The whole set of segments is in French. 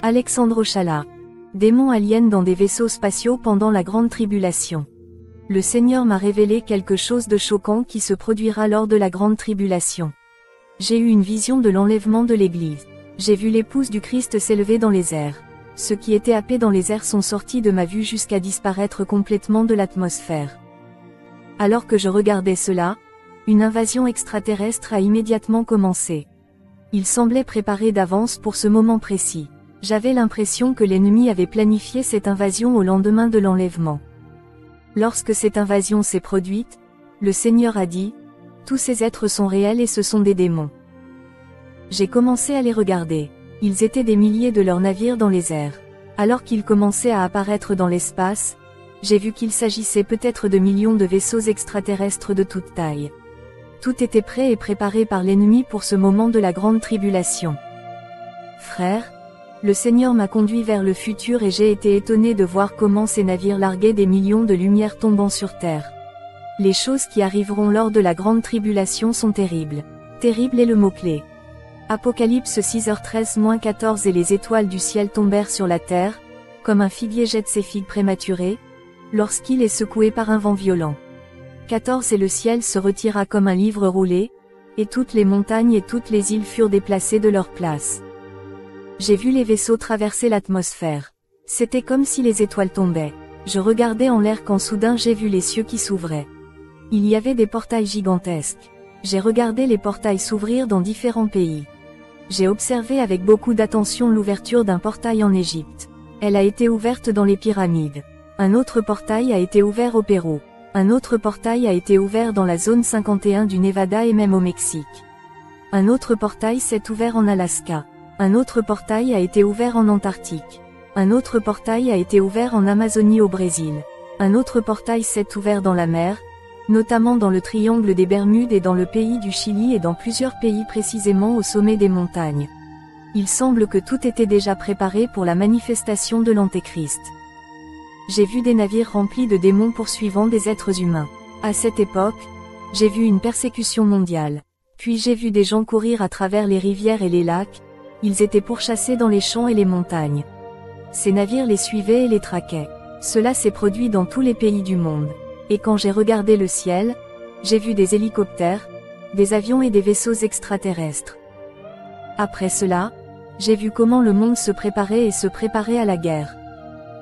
Alexandre Ochala. Démons aliens dans des vaisseaux spatiaux pendant la Grande Tribulation. Le Seigneur m'a révélé quelque chose de choquant qui se produira lors de la Grande Tribulation. J'ai eu une vision de l'enlèvement de l'Église. J'ai vu l'épouse du Christ s'élever dans les airs. Ceux qui étaient happés dans les airs sont sortis de ma vue jusqu'à disparaître complètement de l'atmosphère. Alors que je regardais cela, une invasion extraterrestre a immédiatement commencé. Il semblait préparé d'avance pour ce moment précis. J'avais l'impression que l'ennemi avait planifié cette invasion au lendemain de l'enlèvement. Lorsque cette invasion s'est produite, le Seigneur a dit, « Tous ces êtres sont réels et ce sont des démons. » J'ai commencé à les regarder. Ils étaient des milliers de leurs navires dans les airs. Alors qu'ils commençaient à apparaître dans l'espace, j'ai vu qu'il s'agissait peut-être de millions de vaisseaux extraterrestres de toute taille. Tout était prêt et préparé par l'ennemi pour ce moment de la Grande Tribulation. Frère, le Seigneur m'a conduit vers le futur et j'ai été étonné de voir comment ces navires larguaient des millions de lumières tombant sur Terre. Les choses qui arriveront lors de la Grande Tribulation sont terribles. Terrible est le mot-clé. Apocalypse 6h13-14 Et les étoiles du ciel tombèrent sur la terre, comme un figuier jette ses figues prématurées, lorsqu'il est secoué par un vent violent. 14 Et le ciel se retira comme un livre roulé, et toutes les montagnes et toutes les îles furent déplacées de leur place. J'ai vu les vaisseaux traverser l'atmosphère. C'était comme si les étoiles tombaient. Je regardais en l'air quand soudain j'ai vu les cieux qui s'ouvraient. Il y avait des portails gigantesques. J'ai regardé les portails s'ouvrir dans différents pays. J'ai observé avec beaucoup d'attention l'ouverture d'un portail en Égypte. Elle a été ouverte dans les pyramides. Un autre portail a été ouvert au Pérou. Un autre portail a été ouvert dans la zone 51 du Nevada et même au Mexique. Un autre portail s'est ouvert en Alaska. Un autre portail a été ouvert en Antarctique. Un autre portail a été ouvert en Amazonie au Brésil. Un autre portail s'est ouvert dans la mer, notamment dans le triangle des Bermudes et dans le pays du Chili et dans plusieurs pays précisément au sommet des montagnes. Il semble que tout était déjà préparé pour la manifestation de l'Antéchrist. J'ai vu des navires remplis de démons poursuivant des êtres humains. À cette époque, j'ai vu une persécution mondiale. Puis j'ai vu des gens courir à travers les rivières et les lacs. Ils étaient pourchassés dans les champs et les montagnes. Ces navires les suivaient et les traquaient. Cela s'est produit dans tous les pays du monde. Et quand j'ai regardé le ciel, j'ai vu des hélicoptères, des avions et des vaisseaux extraterrestres. Après cela, j'ai vu comment le monde se préparait et se préparait à la guerre.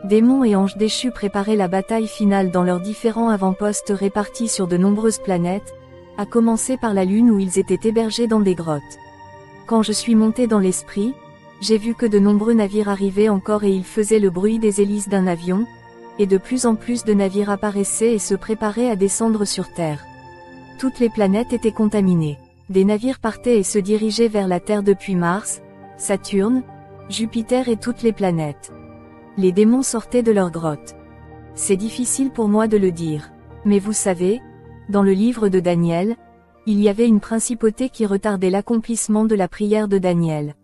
Démons et anges déchus préparaient la bataille finale dans leurs différents avant-postes répartis sur de nombreuses planètes, à commencer par la Lune où ils étaient hébergés dans des grottes. Quand je suis monté dans l'esprit, j'ai vu que de nombreux navires arrivaient encore et ils faisaient le bruit des hélices d'un avion, et de plus en plus de navires apparaissaient et se préparaient à descendre sur Terre. Toutes les planètes étaient contaminées. Des navires partaient et se dirigeaient vers la Terre depuis Mars, Saturne, Jupiter et toutes les planètes. Les démons sortaient de leurs grottes. C'est difficile pour moi de le dire. Mais vous savez, dans le livre de Daniel, il y avait une principauté qui retardait l'accomplissement de la prière de Daniel.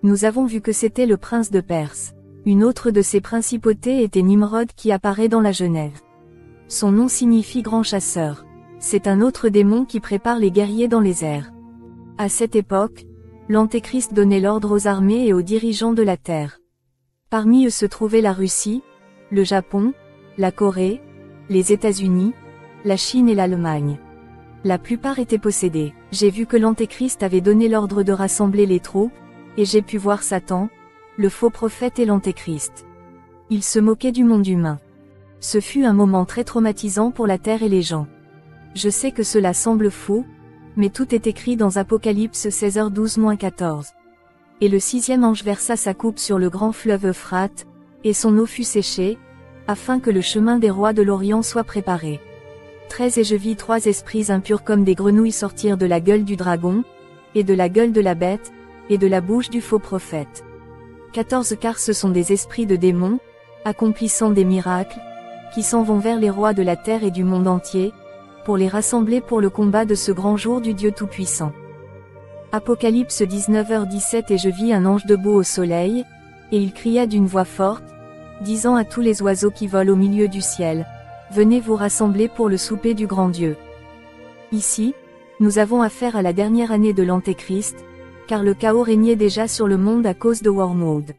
Nous avons vu que c'était le prince de Perse. Une autre de ces principautés était Nimrod qui apparaît dans la Genève. Son nom signifie grand chasseur. C'est un autre démon qui prépare les guerriers dans les airs. À cette époque, l'Antéchrist donnait l'ordre aux armées et aux dirigeants de la terre. Parmi eux se trouvaient la Russie, le Japon, la Corée, les États-Unis, la Chine et l'Allemagne. La plupart étaient possédés. J'ai vu que l'Antéchrist avait donné l'ordre de rassembler les troupes, et j'ai pu voir Satan, le faux prophète et l'Antéchrist. Il se moquait du monde humain. Ce fut un moment très traumatisant pour la terre et les gens. Je sais que cela semble fou, mais tout est écrit dans Apocalypse 16h12-14. Et le sixième ange versa sa coupe sur le grand fleuve Euphrate, et son eau fut séchée, afin que le chemin des rois de l'Orient soit préparé. 13 Et je vis 3 esprits impurs comme des grenouilles sortir de la gueule du dragon, et de la gueule de la bête, et de la bouche du faux prophète. 14 Car ce sont des esprits de démons, accomplissant des miracles, qui s'en vont vers les rois de la terre et du monde entier, pour les rassembler pour le combat de ce grand jour du Dieu Tout-Puissant. Apocalypse 19h17 Et je vis un ange debout au soleil, et il cria d'une voix forte, disant à tous les oiseaux qui volent au milieu du ciel, « Venez vous rassembler pour le souper du grand Dieu. » Ici, nous avons affaire à la dernière année de l'Antéchrist, car le chaos régnait déjà sur le monde à cause de Wormwood.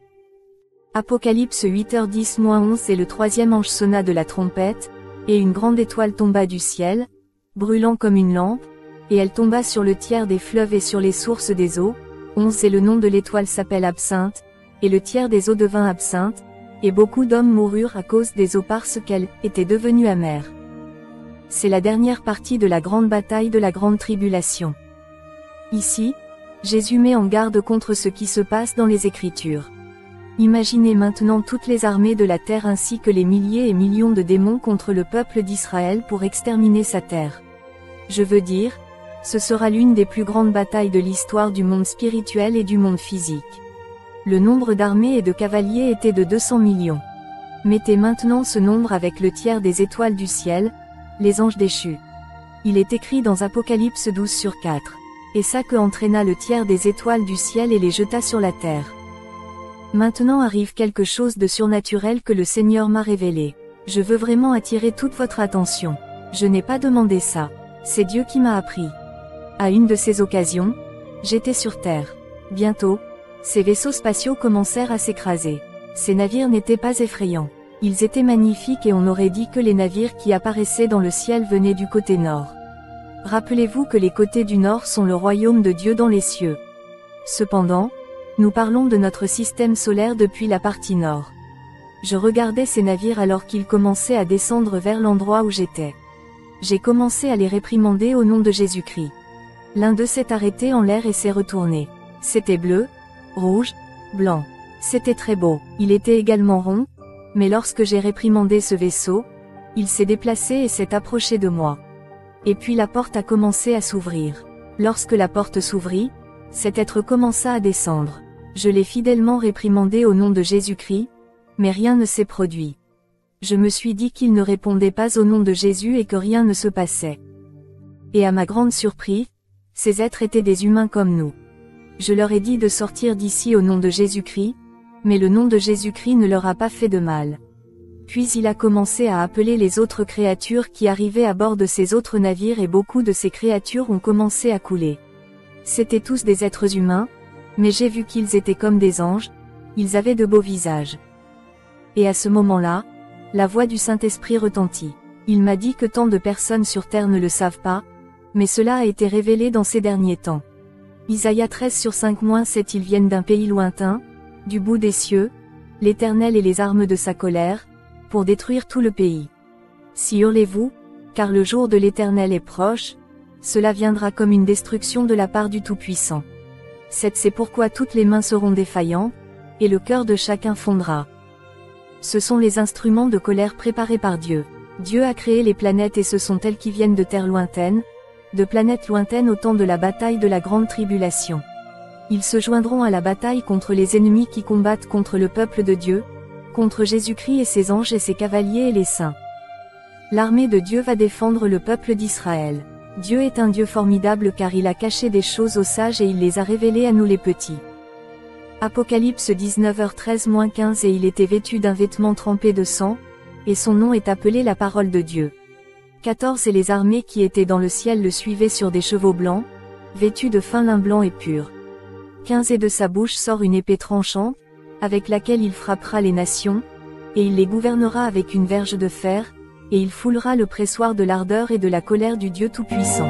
Apocalypse 8h10-11. Et le troisième ange sonna de la trompette, et une grande étoile tomba du ciel, brûlant comme une lampe, et elle tomba sur le tiers des fleuves et sur les sources des eaux. 11. Et le nom de l'étoile s'appelle Absinthe, et le tiers des eaux devint absinthe, et beaucoup d'hommes moururent à cause des eaux parce qu'elles étaient devenues amères. C'est la dernière partie de la grande bataille de la grande tribulation. Ici, Jésus met en garde contre ce qui se passe dans les Écritures. Imaginez maintenant toutes les armées de la terre ainsi que les milliers et millions de démons contre le peuple d'Israël pour exterminer sa terre. Je veux dire, ce sera l'une des plus grandes batailles de l'histoire du monde spirituel et du monde physique. Le nombre d'armées et de cavaliers était de 200 millions. Mettez maintenant ce nombre avec le tiers des étoiles du ciel, les anges déchus. Il est écrit dans Apocalypse 12/4. Et Sake entraîna le tiers des étoiles du ciel et les jeta sur la terre. Maintenant arrive quelque chose de surnaturel que le Seigneur m'a révélé. Je veux vraiment attirer toute votre attention. Je n'ai pas demandé ça. C'est Dieu qui m'a appris. À une de ces occasions, j'étais sur terre. Bientôt, ces vaisseaux spatiaux commencèrent à s'écraser. Ces navires n'étaient pas effrayants. Ils étaient magnifiques et on aurait dit que les navires qui apparaissaient dans le ciel venaient du côté nord. Rappelez-vous que les côtés du nord sont le royaume de Dieu dans les cieux. Cependant, nous parlons de notre système solaire depuis la partie nord. Je regardais ces navires alors qu'ils commençaient à descendre vers l'endroit où j'étais. J'ai commencé à les réprimander au nom de Jésus-Christ. L'un d'eux s'est arrêté en l'air et s'est retourné. C'était bleu, rouge, blanc. C'était très beau. Il était également rond, mais lorsque j'ai réprimandé ce vaisseau, il s'est déplacé et s'est approché de moi. Et puis la porte a commencé à s'ouvrir. Lorsque la porte s'ouvrit, cet être commença à descendre. Je l'ai fidèlement réprimandé au nom de Jésus-Christ, mais rien ne s'est produit. Je me suis dit qu'il ne répondait pas au nom de Jésus et que rien ne se passait. Et à ma grande surprise, ces êtres étaient des humains comme nous. Je leur ai dit de sortir d'ici au nom de Jésus-Christ, mais le nom de Jésus-Christ ne leur a pas fait de mal. Puis il a commencé à appeler les autres créatures qui arrivaient à bord de ces autres navires et beaucoup de ces créatures ont commencé à couler. C'étaient tous des êtres humains, mais j'ai vu qu'ils étaient comme des anges, ils avaient de beaux visages. Et à ce moment-là, la voix du Saint-Esprit retentit. Il m'a dit que tant de personnes sur terre ne le savent pas, mais cela a été révélé dans ces derniers temps. Isaïe 13/5-7. Ils viennent d'un pays lointain, du bout des cieux, l'Éternel et les armes de sa colère, pour détruire tout le pays. Si hurlez-vous, car le jour de l'Éternel est proche, cela viendra comme une destruction de la part du Tout-Puissant. C'est pourquoi toutes les mains seront défaillantes, et le cœur de chacun fondra. Ce sont les instruments de colère préparés par Dieu. Dieu a créé les planètes et ce sont elles qui viennent de terres lointaines, de planètes lointaines au temps de la bataille de la grande tribulation. Ils se joindront à la bataille contre les ennemis qui combattent contre le peuple de Dieu, contre Jésus-Christ et ses anges et ses cavaliers et les saints. L'armée de Dieu va défendre le peuple d'Israël. Dieu est un Dieu formidable car il a caché des choses aux sages et il les a révélées à nous les petits. Apocalypse 19h13-15. Et il était vêtu d'un vêtement trempé de sang, et son nom est appelé la parole de Dieu. 14. Et les armées qui étaient dans le ciel le suivaient sur des chevaux blancs, vêtus de fin lin blanc et pur. 15. Et de sa bouche sort une épée tranchante, avec laquelle il frappera les nations, et il les gouvernera avec une verge de fer, et il foulera le pressoir de l'ardeur et de la colère du Dieu Tout-Puissant.